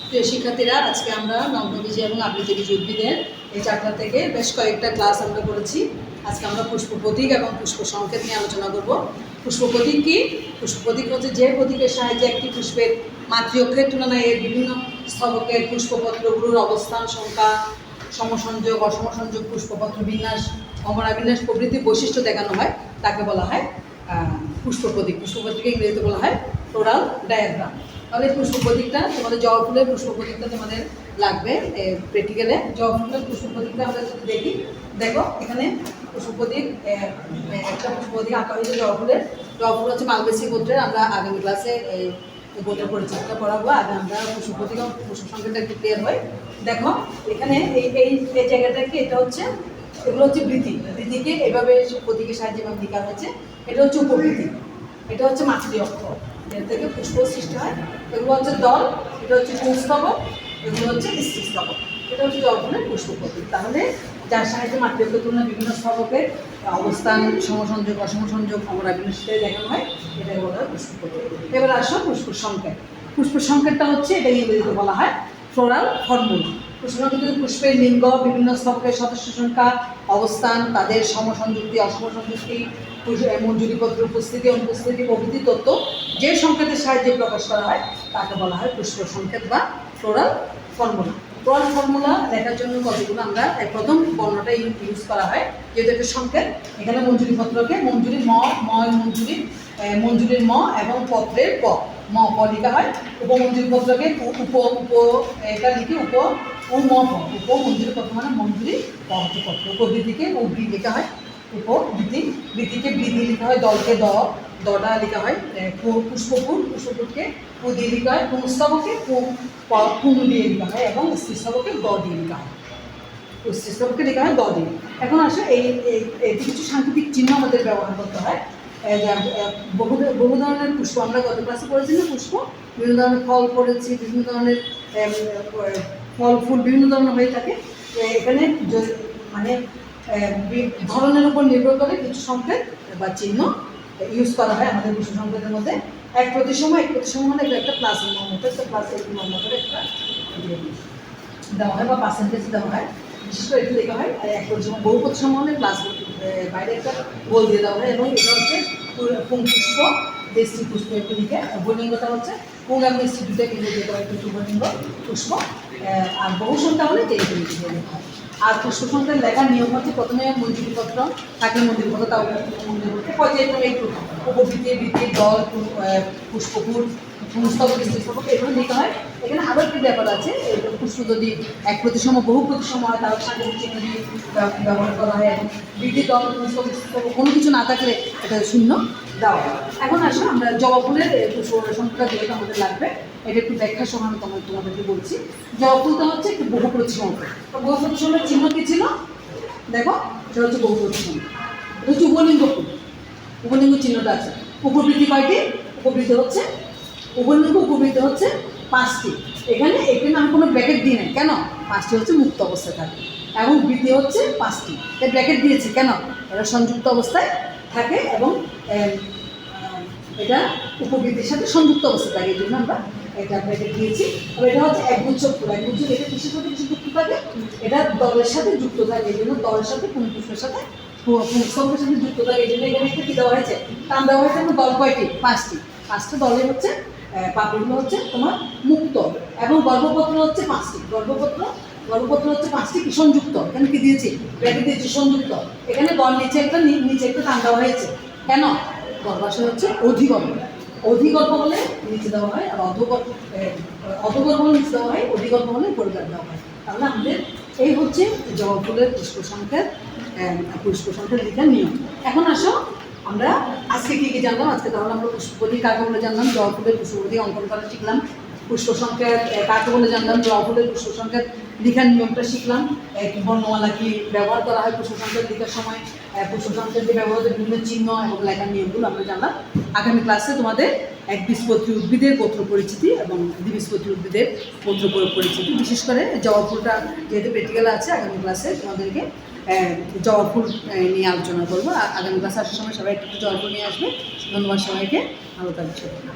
প্রিয় শিক্ষার্থীরা, আজকে আমরা নগ্নবীজি এবং আবৃতবীজি উদ্ভিদের এই চ্যাপ্টার থেকে বেশ কয়েকটা ক্লাস আমরা করেছি। আজকে আমরা পুষ্প প্রতীক এবং পুষ্প সংকেত নিয়ে আলোচনা করব। পুষ্প প্রতীক কি? পুষ্প প্রতীক হচ্ছে যে প্রতীকের সাহায্যে একটি পুষ্পের মাতৃ অক্ষের তুলনায় এর বিভিন্ন স্তবকের পুষ্পপত্রগুলোর অবস্থান, সংখ্যা, সমসংযোগ, অসমসংযোগ, পুষ্পপত্র বিন্যাস, অমরাবিন্যাস প্রভৃতি বৈশিষ্ট্য দেখানো হয়, তাকে বলা হয় পুষ্প প্রতীক। পুষ্প প্রতীকে ইংরেজিতে বলা হয় ফ্লোরাল ডায়াগ্রাম। তাহলে পুষ্প প্রতীকটা তোমাদের জবা ফুলের পুষ্প প্রতীকটা তোমাদের লাগবে প্র্যাকটিক্যালে। জবা ফুলের পুষ্প প্রতীকটা আমরা যদি দেখি, দেখো এখানে পুষ্প প্রতীক একটা পুষ্প প্রতীক আঁকা হয়েছে জবা ফুলের। জবা ফুল হচ্ছে মালবেসি গোত্রের। আমরা আগামী ক্লাসে গোত্রের পরিচিতিটা পড়াবো। আগে আমরা পুষ্প প্রতীক এবং পুষ্প সংকেতটা একটু ক্লিয়ার হয়। দেখো এখানে এই জায়গাটা কি, এটা হচ্ছে, এগুলো হচ্ছে বৃতি। বৃতিকে এভাবে প্রতীকের সাহায্যে এভাবে লেখা হয়েছে। এটা হচ্ছে উপবৃতি, এটা হচ্ছে মাতৃ অক্ষ, এর থেকে পুষ্প সৃষ্টি হয়। এগুলো হচ্ছে দল, এটা হচ্ছে পুংস্তবক, এগুলো হচ্ছে স্ত্রীস্তবক। এটা হচ্ছে জবা ফুলের পুষ্প প্রতীক। তাহলে যার সাহায্যে মাতৃ অক্ষের তুলনায় বিভিন্ন স্তবকের অবস্থান, সমসংযোগ, অসমসংযোগ, অমরাবিন্যাসে দেখানো হয়, এটাই বলা হয় পুষ্প প্রতীক। এবার আসো পুষ্প সংকেত। পুষ্প সংকেতটা হচ্ছে, এটা ইংরেজিতে বলা হয় ফ্লোরাল ফর্মুলা। পুষ্পের লিঙ্গ, বিভিন্ন স্তবকের সদস্য সংখ্যা, অবস্থান, তাদের সমসংযুক্তি, অসমসংযুক্তি, মঞ্জুরিপত্র উপস্থিতি, অনুপস্থিতি প্রভৃতি তথ্য যে সংকেতের সাহায্যে প্রকাশ করা হয় তাকে বলা হয় পুষ্প সংকেত বা ফ্লোরাল ফর্মুলা। ফ্লোরাল ফর্মুলা লেখার জন্য কতগুলো আমরা প্রথম বর্ণটা ইউজ করা হয়, যেহেতু একটা সংকেত। এখানে মঞ্জুরিপত্রকে মঞ্জুরি মঞ্জুরির ম এবং পত্রের প লেখা হয়। উপমঞ্জুরিপত্রকে এটা লিখে উপমঞ্জুরিপত্র মানে মঞ্জুরি পত্র। প্রভৃতিকে উদ্ভিদ লেখা হয় উপবৃতি। বৃতিকে বৃদ্ধি লেখা হয়, দলকে দটা লেখা হয়। পুষ্পপুরকে পু দিয়ে লেখা হয়। পুংস্তবকে পুং দিয়ে লেখা হয় এবং স্ত্রীস্তবকে গ দিয়ে লেখা হয়। স্ত্রীস্তবকে লেখা হয় গ দিয়ে। এখন আসে এই কিছু সাংকেতিক চিহ্ন আমাদের ব্যবহার করতে হয়। বহু ধরনের পুষ্প আমরা গত ক্লাসে পড়েছি না, পুষ্প বিভিন্ন ধরনের ফল পড়েছি, বিভিন্ন ধরনের ফল ফুল বিভিন্ন ধরনের হয়ে থাকে। এখানে মানে ধরনের উপর নির্ভর করে কিছু সংকেত বা চিহ্ন ইউজ করা হয় আমাদের পুষ্প সংকেতের মধ্যে। এক প্রতিসম মানে একটা প্লাস মতো, একটা প্লাস মতো একটা দেওয়া হয় বা পার্সেন্টেজ দেওয়া হয়। বিশেষ করে একটু লেখা হয় এক প্রতিসম। বহু প্রতিসম হলে প্লাস বাইরে একটা গোল দিয়ে দেওয়া হয় এবং এটা হচ্ছে পুষ্প, দেশি পুষ্প একটু লিখে। বলিঙ্গটা হচ্ছে পুং এবং স্ত্রী দুটো কিন্তু যেটা হয় একটু বলিঙ্গ পুষ্প। আর বহু সংখ্যা হলে যে লেখা হয়। আর পুষ্প সংখ্যার লেখার নিয়ম হচ্ছে প্রথমে মঞ্জুরিপত্র থাকে, মঞ্জুরিপত্র তাও মঞ্জুরিপত্র পর্যায়ক্রমে একটু উপবৃত্তি, বৃত্তি, দল, পুষ্পপুর, পুংস্তবক, স্ত্রীস্তবক এগুলো লেখা হয়। এখানে আরও একটি ব্যাপার আছে, পুষ্প যদি এক প্রতিসম বহু প্রতিসম হয় তাহলে সাংকেতিক চিহ্ন দিয়ে ব্যবহার করা হয় এবং বৃদ্ধি, দল, পুংস্তবক, স্ত্রীস্তবক কোনো কিছু না থাকলে এটা শূন্য দেওয়া হয়। এখন আসো আমরা জবা ফুলের পুষ্প সংখ্যা যেটা আমাদের লাগবে এটা একটু ব্যাখ্যা সহ আমি তোমাদেরকে বলছি। জবা ফুলটা হচ্ছে একটু বহু প্রতিসম। বহু প্রতিসমের চিহ্ন কী ছিল দেখো, সেটা হচ্ছে বহু প্রতিসম। এটা হচ্ছে উপলিঙ্গ ফুল, উপলিঙ্গ চিহ্নটা আছে। উপবৃত্তি কয়টি? উপবৃত্তি হচ্ছে 5টি। এখানে আমি কোনো ব্র্যাকেট দিই নাই, কেন? 5টি হচ্ছে মুক্ত অবস্থায় থাকে এবং বৃত্তি হচ্ছে 5টি। তাই ব্র্যাকেট দিয়েছি কেন? এটা সংযুক্ত অবস্থায় থাকে এবং এটা উপবৃত্তির সাথে সংযুক্ত অবস্থা থাকে, এই জন্য আমরা এটা ব্র্যাকেট দিয়েছি। তবে এটা হচ্ছে একগুচ্ছ ফুল। একগুচ্ছ এটা কিসের সাথে যুক্ত থাকে? এটা দলের সাথে যুক্ত থাকে, এই জন্য দলের সাথে পুষ্পের সাথে পুংস্তবকের সাথে যুক্ত থাকে। এই জন্য এখানে একটা কী দেওয়া হয়েছে? টান দেওয়া হয়েছে। এবং দল কয়টি? 5টি। 5টা দলে হচ্ছে পাপড়িগুলো হচ্ছে তোমার মুক্ত এবং গর্ভপত্র হচ্ছে 5টি। গর্ভপত্র হচ্ছে 5টি কি সংযুক্ত। এখানে কি দিয়েছি? ব্র্যাকেট দিয়েছি সংযুক্ত। এখানে নিচে একটা টান দেওয়া হয়েছে কেন? গর্ভাশয় হচ্ছে অধিগর্ভ হলে নিচে দেওয়া হয়, আর অধগর্ভ হলে নিচে দেওয়া হয়, অধিগর্ভ হলে পরিবার দেওয়া হয়। তাহলে আমাদের এই হচ্ছে জবা ফুলের পুষ্প সংখ্যার লেখার নিয়ম। এখন আসো আমরা আজকে কী কী জানলাম। আজকে তাহলে আমরা পুষ্পপতি কাকে বলে জানলাম, জবা ফুলের পুষ্পপতি অঙ্কন করা শিখলাম। পুষ্প সংখ্যা কাকে বলে জানলাম, জবা ফুলের পুষ্প সংখ্যার লেখার নিয়মটা শিখলাম। বর্ণমালা কি ব্যবহার করা হয় পুষ্প সংখ্যার লেখার সময়, পুষ্প সংখ্যার যে ব্যবহৃত বিভিন্ন চিহ্ন এবং লেখার নিয়মগুলো আমরা জানলাম। আগামী ক্লাসে তোমাদের একবীজপত্রী উদ্ভিদের গোত্র পরিচিতি এবং দ্বিবীজপত্রী উদ্ভিদের গোত্র পরিচিতি, বিশেষ করে জবা ফুলটা যেহেতু প্র্যাকটিক্যাল আছে, আগামী ক্লাসে তোমাদেরকে জবা ফুল নিয়ে আলোচনা করবো। আগামী ক্লাসে আসার সময় সবাই একটু জবা ফুল নিয়ে আসবে। ধন্যবাদ সবাইকে, ভালো থাকবে।